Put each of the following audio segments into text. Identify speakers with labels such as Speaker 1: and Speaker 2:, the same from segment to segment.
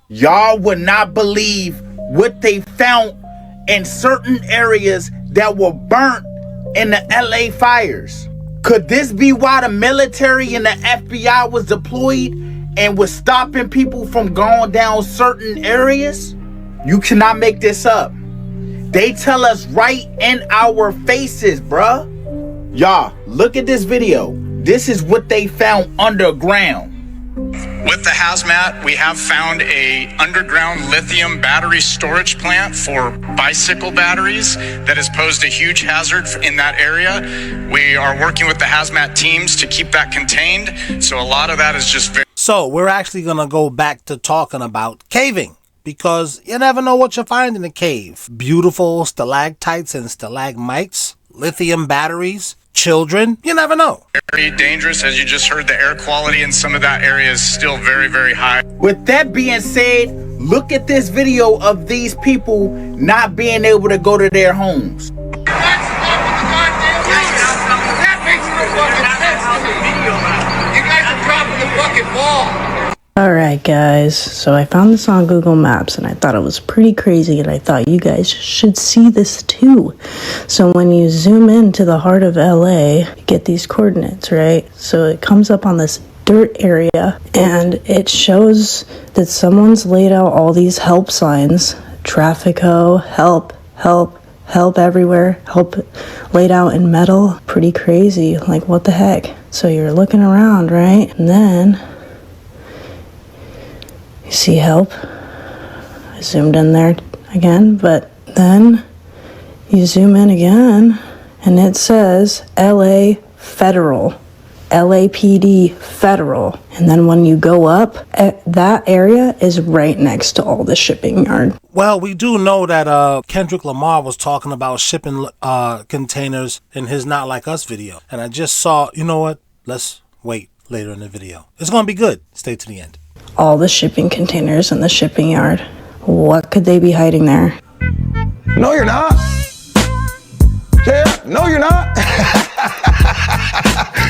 Speaker 1: Y'all would not believe what they found in certain areas that were burnt in the LA fires. Could this be why the military and the FBI was deployed and was stopping people from going down certain areas? You cannot make this up. They tell us right in our faces, bruh. Y'all, look at this video. This is what they found underground.
Speaker 2: With the hazmat, we have found a underground lithium battery storage plant for bicycle batteries that has posed a huge hazard in that area. We are working with the hazmat teams to keep that contained. So a lot of that is just very...
Speaker 3: So we're actually going to go back to talking about caving, because you never know what you'll find in a cave. Beautiful stalactites and stalagmites, lithium batteries, children, you never know.
Speaker 2: Very dangerous. As you just heard, the air quality in some of that area is still very, very high.
Speaker 1: With that being said, look at this video of these people not being able to go to their homes.
Speaker 4: Alright guys, so I found this on Google Maps and I thought it was pretty crazy, and I thought you guys should see this too. So when you zoom into the heart of LA, you get these coordinates, right? So it comes up on this dirt area and it shows that someone's laid out all these help signs. Traffico, help, help, help everywhere, help laid out in metal. Pretty crazy, like what the heck? So you're looking around, right? And then you see help. I zoomed in there again, but then you zoom in again and it says LA Federal, LAPD Federal. And then when you go up, that area is right next to all the shipping yard.
Speaker 3: Well, we do know that Kendrick Lamar was talking about shipping containers in his Not Like Us video. And I just saw, you know what? Let's wait later in the video. It's going to be good. Stay to the end.
Speaker 4: All the shipping containers in the shipping yard. What could they be hiding there?
Speaker 5: No, you're not. Yeah, no, you're not.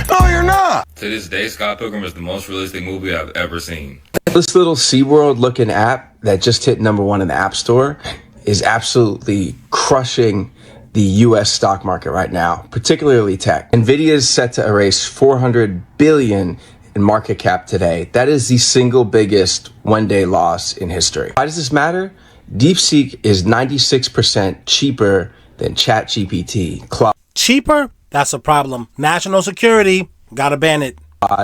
Speaker 5: No, you're not.
Speaker 6: To this day, Scott Pilgrim is the most realistic movie I've ever seen.
Speaker 5: This little SeaWorld looking app that just hit #1 in the App Store is absolutely crushing the US stock market right now, particularly tech. Nvidia is set to erase 400 billion in market cap today. That is the single biggest one-day loss in history. Why does this matter? DeepSeek is 96% cheaper than ChatGPT, Claude.
Speaker 3: Cheaper? That's a problem. National security. Gotta ban it.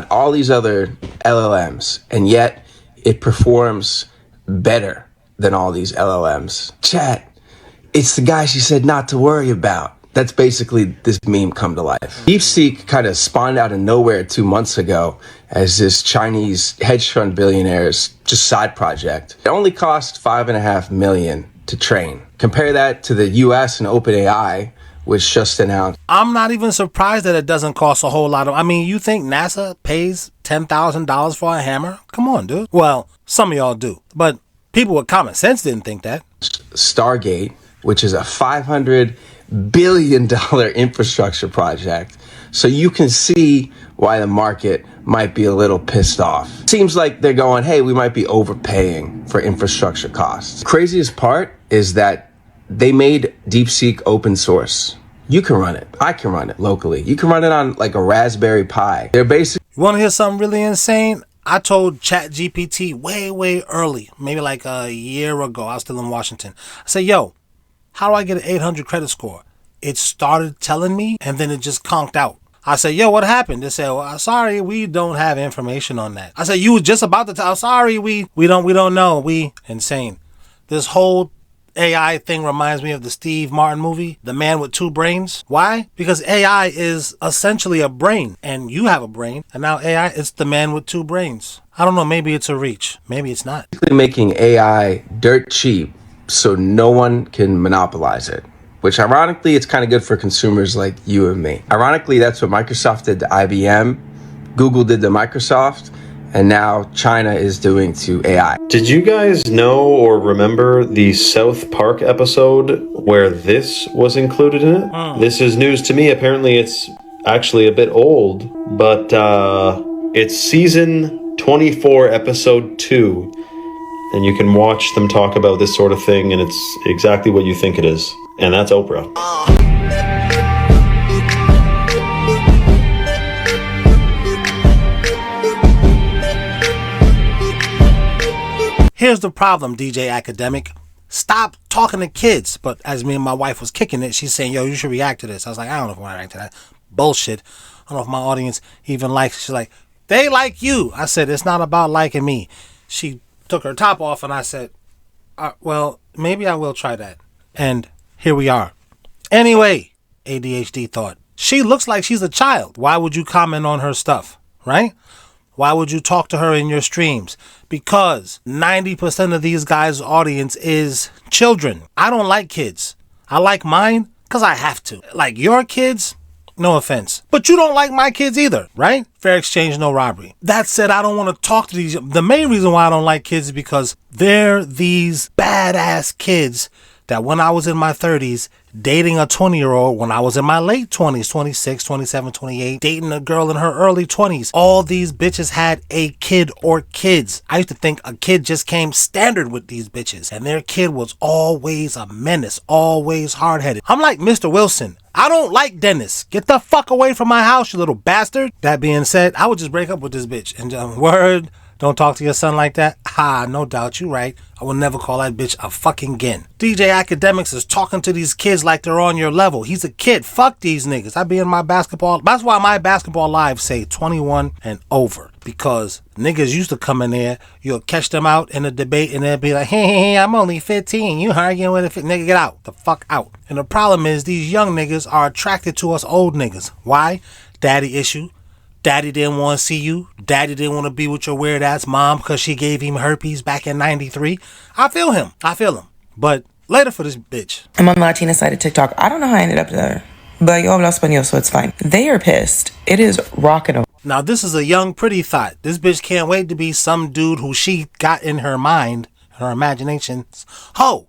Speaker 5: All these other LLMs, and yet it performs better than all these LLMs. Chat, it's the guy she said not to worry about. That's basically this meme come to life. DeepSeek kind of spawned out of nowhere 2 months ago as this Chinese hedge fund billionaire's just side project. It only cost $5.5 million to train. Compare that to the US and OpenAI, which just announced.
Speaker 3: I'm not even surprised that it doesn't cost a whole lot of... I mean, you think NASA pays $10,000 for a hammer? Come on, dude. Well, some of y'all do. But people with common sense didn't think that.
Speaker 5: Stargate, which is a $500 billion infrastructure project. So you can see why the market might be a little pissed off. Seems like they're going, hey, we might be overpaying for infrastructure costs. Craziest part is that they made DeepSeek open source. You can run it. I can run it locally. You can run it on like a Raspberry Pi. They're basically...
Speaker 3: You want to hear something really insane? I told ChatGPT way early, maybe like a year ago. I was still in Washington. I said, yo, how do I get an 800 credit score? It started telling me, and then it just conked out. I said, yo, what happened? They said, well, sorry, we don't have information on that. I said, you were just about to tell, sorry, we don't know. Insane. This whole AI thing reminds me of the Steve Martin movie, The Man with Two Brains. Why? Because AI is essentially a brain, and you have a brain, and now AI is the man with two brains. I don't know, maybe it's a reach. Maybe it's not.
Speaker 5: Making AI dirt cheap so no one can monopolize it. Which ironically, it's kind of good for consumers like you and me. Ironically, that's what Microsoft did to IBM, Google did to Microsoft, and now China is doing to AI.
Speaker 7: Did you guys know or remember the South Park episode where this was included in it? This is news to me. Apparently it's actually a bit old, but it's season 24, episode 2. and you can watch them talk about this sort of thing, and it's exactly what you think it is. And that's Oprah.
Speaker 3: Here's the problem, DJ Academic. Stop talking to kids. But as me and my wife was kicking it, she's saying, yo, you should react to this. I was like, I don't know if I want to react to that. Bullshit. I don't know if my audience even likes it. She's like, they like you. I said, it's not about liking me. She took her top off and I said, well, maybe I will try that. And here we are. Anyway, ADHD thought, she looks like she's a child. Why would you comment on her stuff, right? Why would you talk to her in your streams? Because 90% of these guys' audience is children. I don't like kids. I like mine because I have to. Like your kids, no offense. But you don't like my kids either, right? Fair exchange, no robbery. That said, I don't want to talk to these. The main reason why I don't like kids is because they're these badass kids that when I was in my 30s, dating a 20-year-old, when I was in my late 20s, 26, 27, 28, dating a girl in her early 20s, all these bitches had a kid or kids. I used to think a kid just came standard with these bitches, and their kid was always a menace, always hard-headed. I'm like Mr. Wilson. I don't like Dennis. Get the fuck away from my house, you little bastard. That being said, I would just break up with this bitch. And word, don't talk to your son like that. Ha, no doubt, you right. I will never call that bitch a fucking gin. DJ Academics is talking to these kids like they're on your level. He's a kid. Fuck these niggas. I be in my basketball. That's why my basketball lives say 21 and over. Because niggas used to come in there, you'll catch them out in a debate and they'll be like, hey, I'm only 15. You arguing with a nigga, get out. The fuck out. And the problem is these young niggas are attracted to us old niggas. Why? Daddy issue. Daddy didn't want to see you. Daddy didn't want to be with your weird ass mom because she gave him herpes back in 93. I feel him. But later for this bitch.
Speaker 8: I'm on the Latina side of TikTok. I don't know how I ended up there, but yo hablo español, so it's fine. They are pissed. It is rocking.
Speaker 3: Now this is a young pretty thought. This bitch can't wait to be some dude who she got in her mind, her imagination, hoe.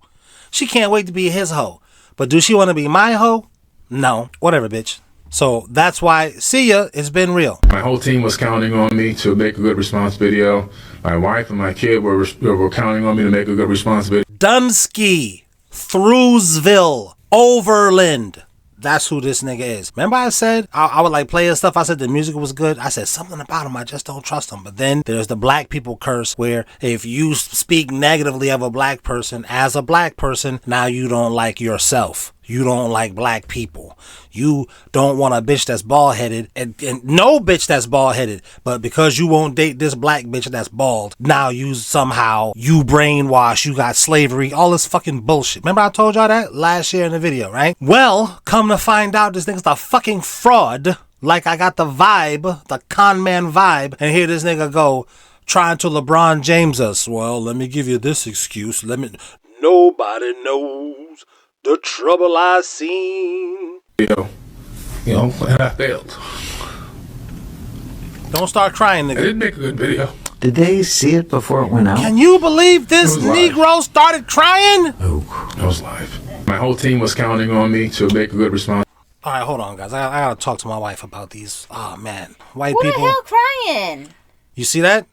Speaker 3: She can't wait to be his hoe. But do she want to be my hoe? No. Whatever, bitch. So that's why, see ya, it's been real.
Speaker 9: My whole team was counting on me to make a good response video. My wife and my kid were counting on me to make a good response video.
Speaker 3: Dunsky, Thruesville, Overland. That's who this nigga is. Remember I said I would like play his stuff. I said the music was good. I said something about him. I just don't trust him. But then there's the black people curse where if you speak negatively of a black person as a black person, now you don't like yourself. You don't like black people. You don't want a bitch that's bald-headed and no bitch that's bald-headed. But because you won't date this black bitch that's bald, now you brainwash, you got slavery, all this fucking bullshit. Remember I told y'all that last year in the video, right? Well, come to find out this nigga's the fucking fraud. Like I got the vibe, the con man vibe, and here this nigga go trying to LeBron James us. Well, let me give you this excuse. Nobody knows the trouble I seen.
Speaker 9: And I failed.
Speaker 3: Don't start crying, nigga.
Speaker 9: I didn't make a good video.
Speaker 10: Did they see it before it went out?
Speaker 3: Can you believe this Negro started crying?
Speaker 9: Oh, it was live. My whole team was counting on me to make a good response.
Speaker 3: All right, hold on, guys. I gotta talk to my wife about these. Oh man, white
Speaker 11: people.
Speaker 3: Who
Speaker 11: the hell crying?
Speaker 3: You see that?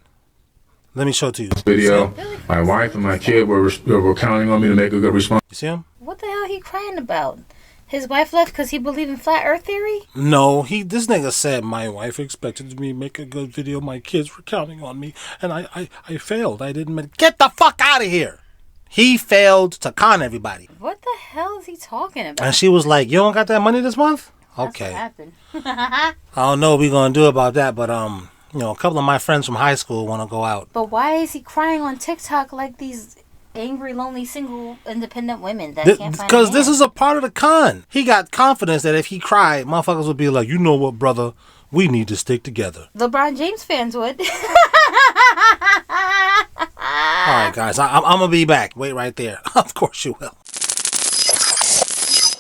Speaker 3: Let me show it to you.
Speaker 9: Video. My wife and my kid were counting on me to make a good response.
Speaker 3: You see him?
Speaker 11: What the hell he crying about? His wife left because he believed in flat earth theory?
Speaker 3: No, this nigga said my wife expected me to make a good video. My kids were counting on me, and I failed. I didn't get the fuck out of here. He failed to con everybody.
Speaker 11: What the hell is he talking about?
Speaker 3: And she was like, "You don't got that money this month?" Okay.
Speaker 11: That's what happened.
Speaker 3: I don't know what we're gonna do about that, but a couple of my friends from high school want to go out.
Speaker 11: But why is he crying on TikTok like these angry, lonely, single, independent women that can't find a man?
Speaker 3: Because this is a part of the con. He got confidence that if he cried, motherfuckers would be like, you know what, brother? We need to stick together.
Speaker 11: LeBron James fans would.
Speaker 3: All right, guys, I'm going to be back. Wait right there. Of course you will.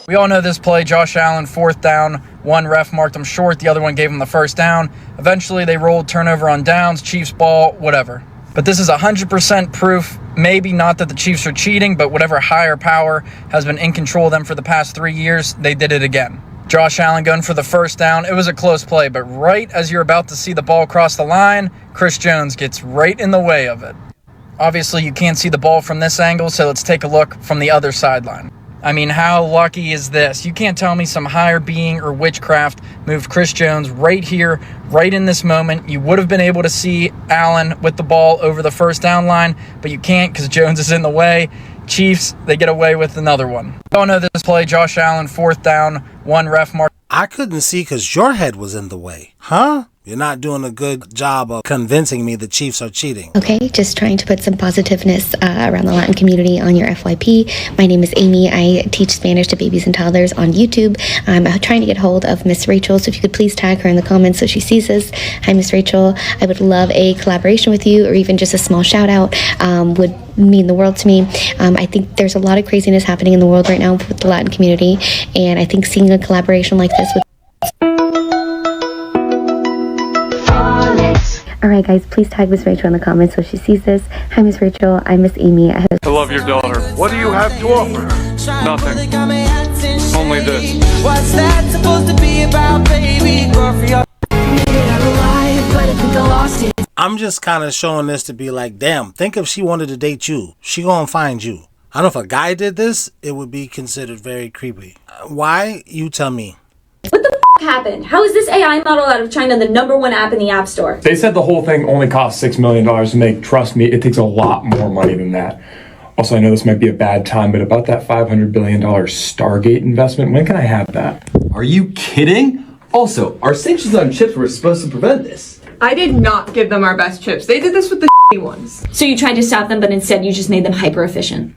Speaker 12: We all know this play. Josh Allen, 4th down. One ref marked him short. The other one gave him the first down. Eventually, they rolled turnover on downs, Chiefs ball, whatever. But this is 100% proof, maybe not that the Chiefs are cheating, but whatever higher power has been in control of them for the past 3 years, they did it again. Josh Allen going for the first down. It was a close play, but right as you're about to see the ball cross the line, Chris Jones gets right in the way of it. Obviously, you can't see the ball from this angle, so let's take a look from the other sideline. I mean, how lucky is this? You can't tell me some higher being or witchcraft moved Chris Jones right here, right in this moment. You would have been able to see Allen with the ball over the first down line, but you can't because Jones is in the way. Chiefs, they get away with another one. Oh no, this play, Josh Allen, 4th down, 1 ref mark.
Speaker 3: I couldn't see because your head was in the way. Huh? You're not doing a good job of convincing me the Chiefs are cheating.
Speaker 13: Okay, just trying to put some positiveness around the Latin community on your FYP. My name is Amy. I teach Spanish to babies and toddlers on YouTube. I'm trying to get hold of Miss Rachel, so if you could please tag her in the comments so she sees this. Hi, Miss Rachel. I would love a collaboration with you, or even just a small shout out would mean the world to me. I think there's a lot of craziness happening in the world right now with the Latin community, and I think seeing a collaboration like this with Alright guys, please tag Miss Rachel in the comments so she sees this. Hi Miss Rachel, I'm Miss Amy.
Speaker 14: I love your daughter. What do you have to offer her? Nothing. Only this. What's that supposed to be about, baby?
Speaker 3: I'm just kind of showing this to be like, damn, think if she wanted to date you, she gonna find you. I don't know if a guy did this, it would be considered very creepy. Why? You tell me.
Speaker 15: What the f happened? How is this AI model out of China the #1 app in the App Store?
Speaker 16: They said the whole thing only cost $6 million to make. Trust me, it takes a lot more money than that. Also, I know this might be a bad time, but about that $500 billion Stargate investment, when can I have that?
Speaker 17: Are you kidding? Also, our sanctions on chips were supposed to prevent this.
Speaker 18: I did not give them our best chips. They did this with the ones.
Speaker 15: So you tried to stop them, but instead you just made them hyper efficient.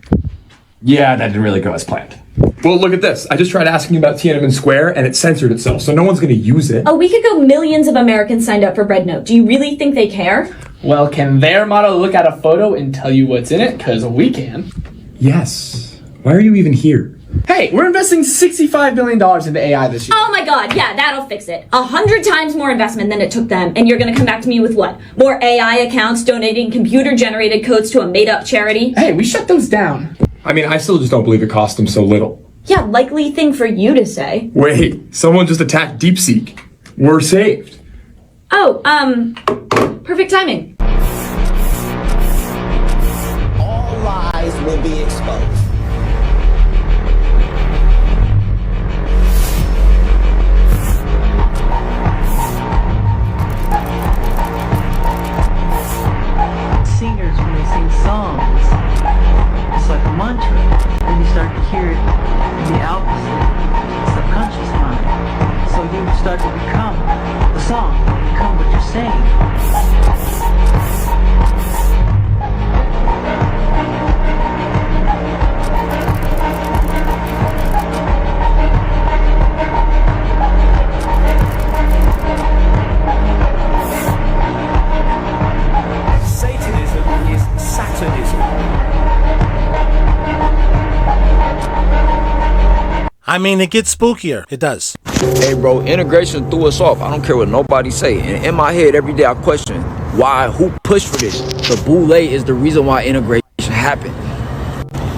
Speaker 16: Yeah, that didn't really go as planned. Well, look at this. I just tried asking you about Tiananmen Square, and it censored itself, so no one's going to use it.
Speaker 15: A week ago, millions of Americans signed up for BreadNote. Do you really think they care?
Speaker 19: Well, can their model look at a photo and tell you what's in it? Because we can.
Speaker 16: Yes. Why are you even here?
Speaker 19: Hey, we're investing $65 billion into AI this year.
Speaker 15: Oh my god, yeah, that'll fix it. 100 times more investment than it took them, and you're gonna come back to me with what? More AI accounts donating computer-generated codes to a made-up charity?
Speaker 19: Hey, we shut those down.
Speaker 16: I mean, I still just don't believe it cost them so little.
Speaker 15: Yeah, likely thing for you to say.
Speaker 16: Wait, someone just attacked DeepSeek. We're saved.
Speaker 15: Oh, perfect timing.
Speaker 20: All lies will be exposed.
Speaker 10: Singers, when they sing songs, it's like a mantra. Then you start to hear it in the opposite subconscious mind. So you start to become the song, become what you're saying.
Speaker 20: Satanism is Satanism.
Speaker 3: I mean, it gets spookier. It does.
Speaker 21: Hey, bro, integration threw us off. I don't care what nobody say. And in my head, every day I question why, who pushed for this? The boule is the reason why integration happened.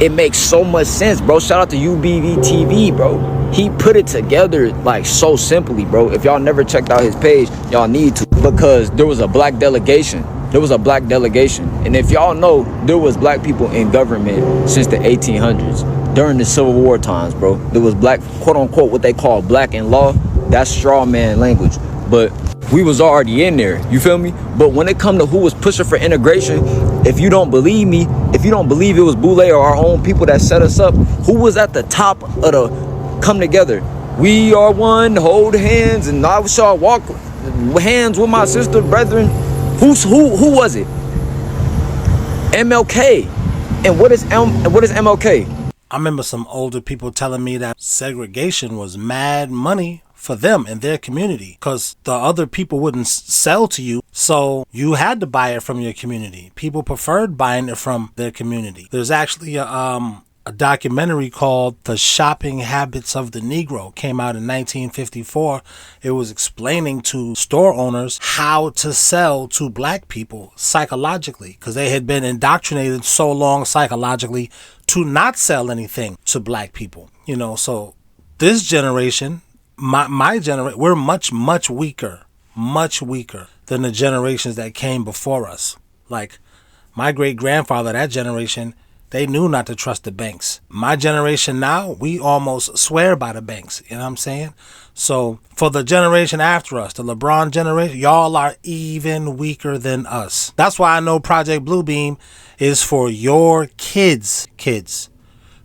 Speaker 21: It makes so much sense, bro. Shout out to UBV TV, bro. He put it together like so simply, bro. If y'all never checked out his page, y'all need to, because there was a black delegation. There was a black delegation. And if y'all know, there was black people in government since the 1800s. During the Civil War times, bro. There was black, quote unquote, what they call black in law. That's straw man language. But we was already in there, you feel me? But when it come to who was pushing for integration, if you don't believe me, if you don't believe it was Boule or our own people that set us up, who was at the top of the come together? We are one, hold hands, and I shall walk hands with my sister, brethren. Who was it? MLK. And what is MLK?
Speaker 3: I remember some older people telling me that segregation was mad money for them and their community because the other people wouldn't sell to you, so you had to buy it from your community. People preferred buying it from their community. There's actually a documentary called The Shopping Habits of the Negro. Came out in 1954. It was explaining to store owners how to sell to black people psychologically because they had been indoctrinated so long psychologically to not sell anything to black people. You know, so this generation, my generation, we're much weaker than the generations that came before us. Like, My great-grandfather, that generation, they knew not to trust the banks. My generation now, we almost swear by the banks. You know what I'm saying? So for the generation after us, the LeBron generation, y'all are even weaker than us. That's why I know Project Bluebeam is for your kids.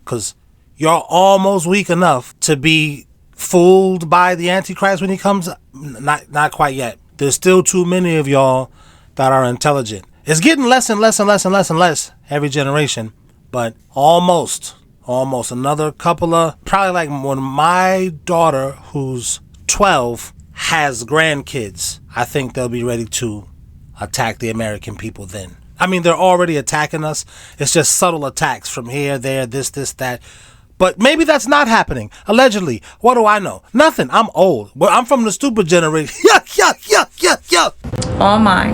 Speaker 3: Because you're almost weak enough to be fooled by the Antichrist when he comes. Not quite yet. There's still too many of y'all that are intelligent. It's getting less and less and less and less and less every generation. But almost another couple of, probably like when my daughter, who's 12, has grandkids, I think they'll be ready to attack the American people then. I mean, they're already attacking us. It's just subtle attacks from here, there, this, that. But maybe that's not happening. Allegedly. What do I know? Nothing. I'm old. Well, I'm from the stupid generation. Yuck.
Speaker 2: All mine.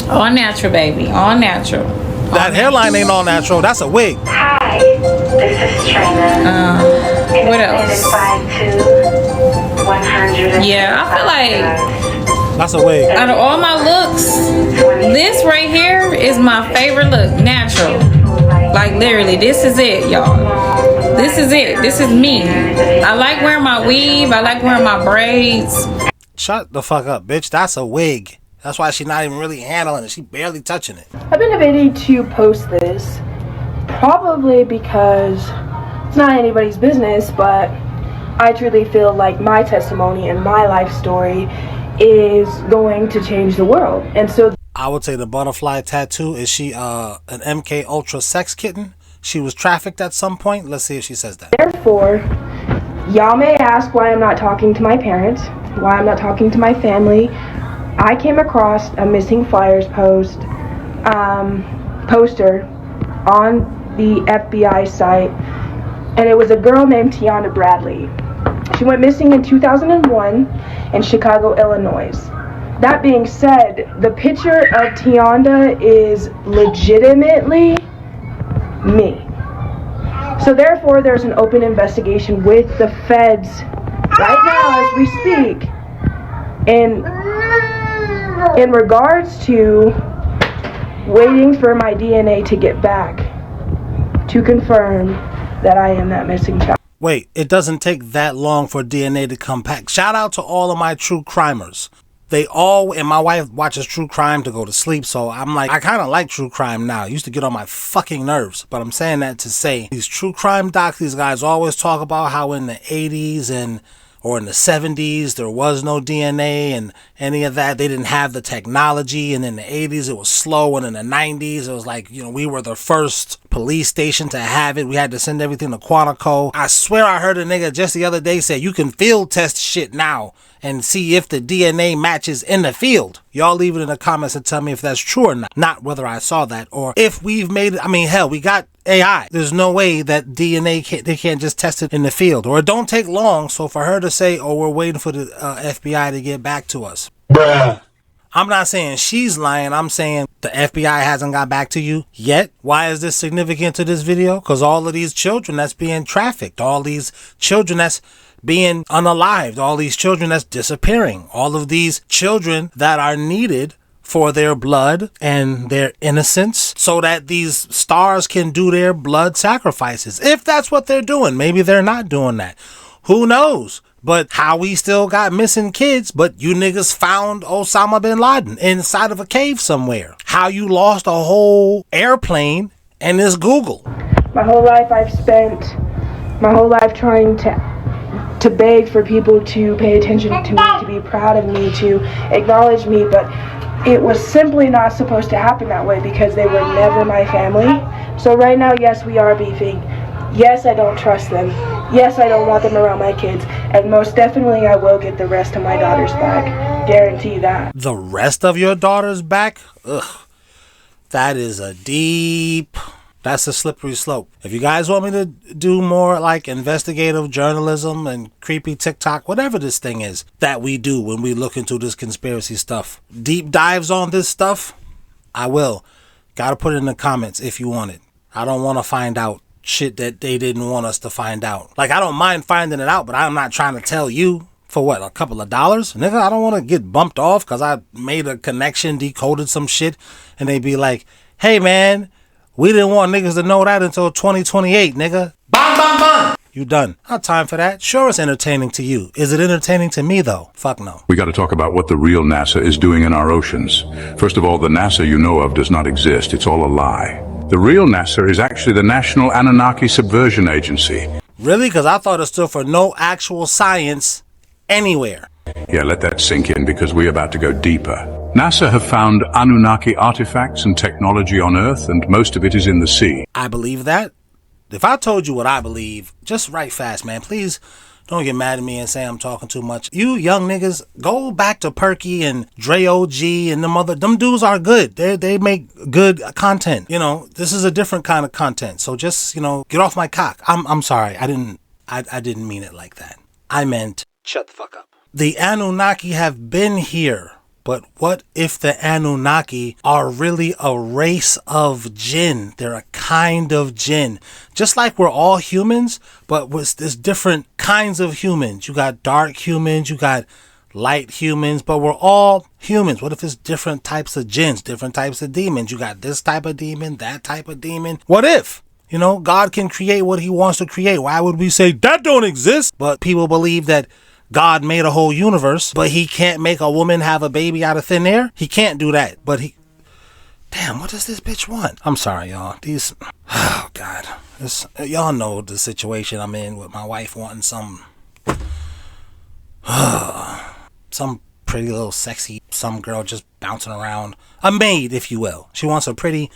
Speaker 2: All natural, baby. All natural.
Speaker 3: That hairline ain't all natural. That's a wig.
Speaker 22: Hi, this is Trina.
Speaker 2: What else? Yeah, I feel like
Speaker 3: that's a wig.
Speaker 2: Out of all my looks, this right here is my favorite look. Natural. Like literally, this is it, y'all. This is it. This is me. I like wearing my weave. I like wearing my braids.
Speaker 3: Shut the fuck up, bitch. That's a wig. That's why she's not even really handling it. She barely touching it.
Speaker 23: I've been debating to post this, probably because it's not anybody's business, but I truly feel like my testimony and my life story is going to change the world. And so
Speaker 3: I would say the butterfly tattoo, is she an MK Ultra sex kitten? She was trafficked at some point? Let's see if she says that.
Speaker 23: Therefore, y'all may ask why I'm not talking to my parents, why I'm not talking to my family. I came across a missing flyers poster on the FBI site, and it was a girl named Tiana Bradley. She went missing in 2001 in Chicago, Illinois. That being said, the picture of Tiana is legitimately me. So therefore, there's an open investigation with the feds right now as we speak in regards to waiting for my DNA to get back to confirm that I am that missing child.
Speaker 3: Wait, it doesn't take that long for DNA to come back. Shout out to all of my true crimers. They all, and my wife watches true crime to go to sleep, so I'm like, I kind of like true crime now. It used to get on my fucking nerves, but I'm saying that to say, these true crime docs, these guys always talk about how in the 80s or in the 70s, there was no DNA and any of that. They didn't have the technology. And in the 80s, it was slow. And in the 90s, it was like, we were the first police station to have it. We had to send everything to Quantico. I swear I heard a nigga just the other day say, you can field test shit now and see if the DNA matches in the field. Y'all leave it in the comments and tell me if that's true or not. Not whether I saw that or if we've made it. I mean, hell, we got AI. There's no way that DNA they can't just test it in the field, or it don't take long. So for her to say, oh, we're waiting for the FBI to get back to us. Bruh. I'm not saying she's lying. I'm saying the FBI hasn't got back to you yet. Why is this significant to this video? Because all of these children that's being trafficked, all these children that's being unalived, all these children that's disappearing, all of these children that are needed for their blood and their innocence so that these stars can do their blood sacrifices. If that's what they're doing, maybe they're not doing that. Who knows? But how we still got missing kids, but you niggas found Osama bin Laden inside of a cave somewhere. How you lost a whole airplane and it's Google.
Speaker 23: My whole life I've spent my whole life trying to beg for people to pay attention to me, to be proud of me, to acknowledge me, but it was simply not supposed to happen that way because they were never my family. So right now, yes, we are beefing. Yes, I don't trust them. Yes, I don't want them around my kids. And most definitely, I will get the rest of my daughters back. Guarantee that.
Speaker 3: The rest of your daughters back? Ugh. That is that's a slippery slope. If you guys want me to do more like investigative journalism and creepy TikTok, whatever this thing is that we do when we look into this conspiracy stuff, deep dives on this stuff, I will. Gotta put it in the comments if you want it. I don't want to find out shit that they didn't want us to find out. Like, I don't mind finding it out, but I'm not trying to tell you. For what, a couple of dollars? Nigga, I don't want to get bumped off because I made a connection, decoded some shit, and they be like, hey man, we didn't want niggas to know that until 2028, nigga. Bang, bang, bang. You done. Not time for that. Sure, it's entertaining to you. Is it entertaining to me, though? Fuck no.
Speaker 1: We got to talk about what the real NASA is doing in our oceans. First of all, the NASA you know of does not exist. It's all a lie. The real NASA is actually the National Anunnaki Subversion Agency.
Speaker 3: Really? Because I thought it stood for no actual science anywhere.
Speaker 1: Yeah, let that sink in because we're about to go deeper. NASA have found Anunnaki artifacts and technology on Earth, and most of it is in the sea.
Speaker 3: I believe that. If I told you what I believe, just write fast, man. Please don't get mad at me and say I'm talking too much. You young niggas, go back to Perky and Dre OG and them dudes are good. They make good content. You know, this is a different kind of content. So just, you know, get off my cock. I'm sorry. I didn't mean it like that. I meant shut the fuck up. The Anunnaki have been here. But what if the Anunnaki are really a race of jinn? They're a kind of jinn. Just like we're all humans, but there's different kinds of humans. You got dark humans, you got light humans, but we're all humans. What if it's different types of jinns, different types of demons? You got this type of demon, that type of demon. What if? You know, God can create what he wants to create. Why would we say that don't exist? But people believe that God made a whole universe, but he can't make a woman have a baby out of thin air. He can't do that. But damn, what does this bitch want? I'm sorry, y'all. Oh God, y'all know the situation I'm in with my wife wanting some pretty little sexy, some girl just bouncing around. A maid, if you will. She wants a pretty,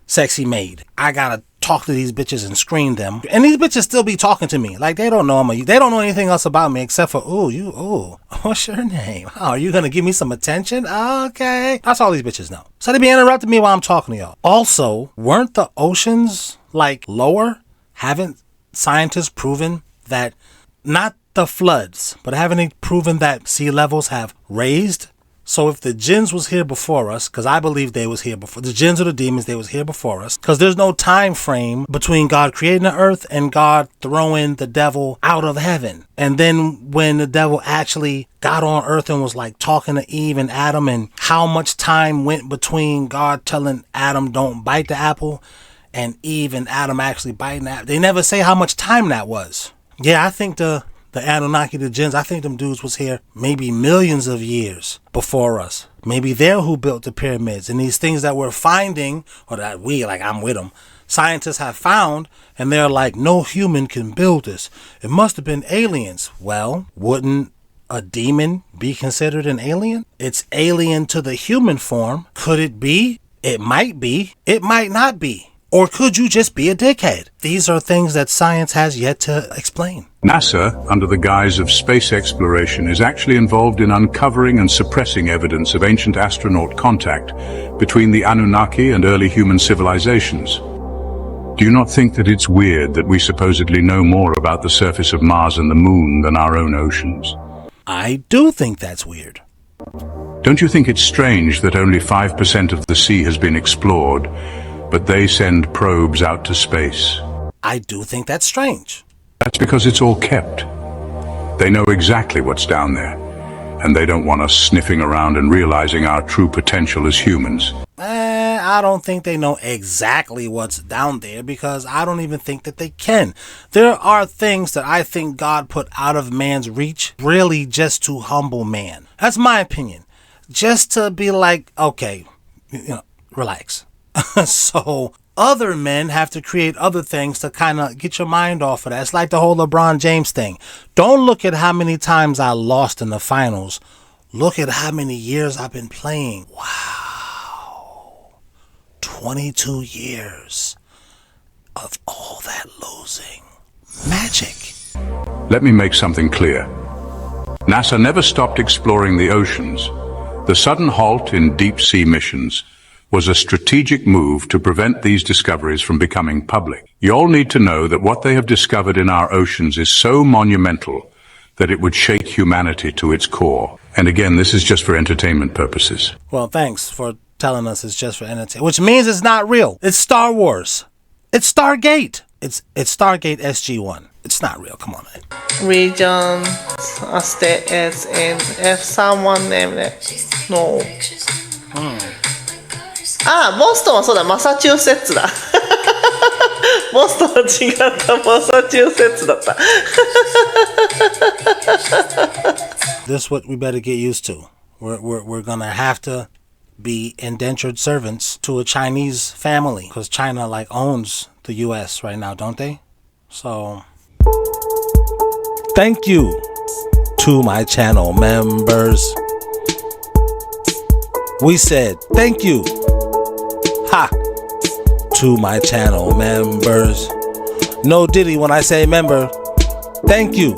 Speaker 3: sexy maid. I gotta talk to these bitches and screen them, and these bitches still be talking to me like they don't know they don't know anything else about me except for what's your name? Oh, are you gonna give me some attention? Okay, that's all these bitches know. So they be interrupting me while I'm talking to y'all. Also, weren't the oceans like lower? Haven't scientists proven that? Not the floods, but haven't they proven that sea levels have raised? So if the jinns was here before us, because I believe they was here before, the jinns or the demons, they was here before us, because there's no time frame between God creating the earth and God throwing the devil out of heaven. And then when the devil actually got on earth and was like talking to Eve and Adam, and how much time went between God telling Adam don't bite the apple and Eve and Adam actually biting the apple. They never say how much time that was. Yeah, I think the Anunnaki, the jinns, I think them dudes was here maybe millions of years before us. Maybe they're who built the pyramids, and these things that we're finding, or that I'm with them, scientists have found, and they're like, no human can build this. It must have been aliens. Well, wouldn't a demon be considered an alien? It's alien to the human form. Could it be? It might be. It might not be. Or could you just be a dickhead? These are things that science has yet to explain.
Speaker 1: NASA, under the guise of space exploration, is actually involved in uncovering and suppressing evidence of ancient astronaut contact between the Anunnaki and early human civilizations. Do you not think that it's weird that we supposedly know more about the surface of Mars and the Moon than our own oceans?
Speaker 3: I do think that's weird.
Speaker 1: Don't you think it's strange that only 5% of the sea has been explored, but they send probes out to space?
Speaker 3: I do think that's strange.
Speaker 1: That's because it's all kept. They know exactly what's down there, and they don't want us sniffing around and realizing our true potential as humans.
Speaker 3: I don't think they know exactly what's down there, because I don't even think that they can. There are things that I think God put out of man's reach, really just to humble man. That's my opinion. Just to be like, okay, relax. So other men have to create other things to kind of get your mind off of that. It's like the whole LeBron James thing. Don't look at how many times I lost in the finals. Look at how many years I've been playing. Wow. 22 years of all that losing. Magic.
Speaker 1: Let me make something clear. NASA never stopped exploring the oceans. The sudden halt in deep sea missions was a strategic move to prevent these discoveries from becoming public. You all need to know that what they have discovered in our oceans is so monumental that it would shake humanity to its core. And again, this is just for entertainment purposes.
Speaker 3: Well, thanks for telling us it's just for entertainment, which means it's not real. It's Star Wars. It's Stargate. It's Stargate SG-1. It's not real. Come on, man.
Speaker 4: Region states and if someone named it. No. あ、ボストンはそうだ、マサチューセッツだ。ボストンは違った、マサチューセッツだった。
Speaker 3: This is what we better get used to. We're gonna have to be indentured servants to a Chinese family because China like owns the U.S. right now, don't they? So, thank you to my channel members. We said thank you. Ha! To my channel members. No diddy when I say member. Thank you.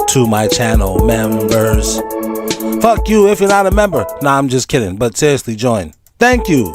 Speaker 3: To my channel members. Fuck you if you're not a member. Nah, I'm just kidding. But seriously, join. Thank you.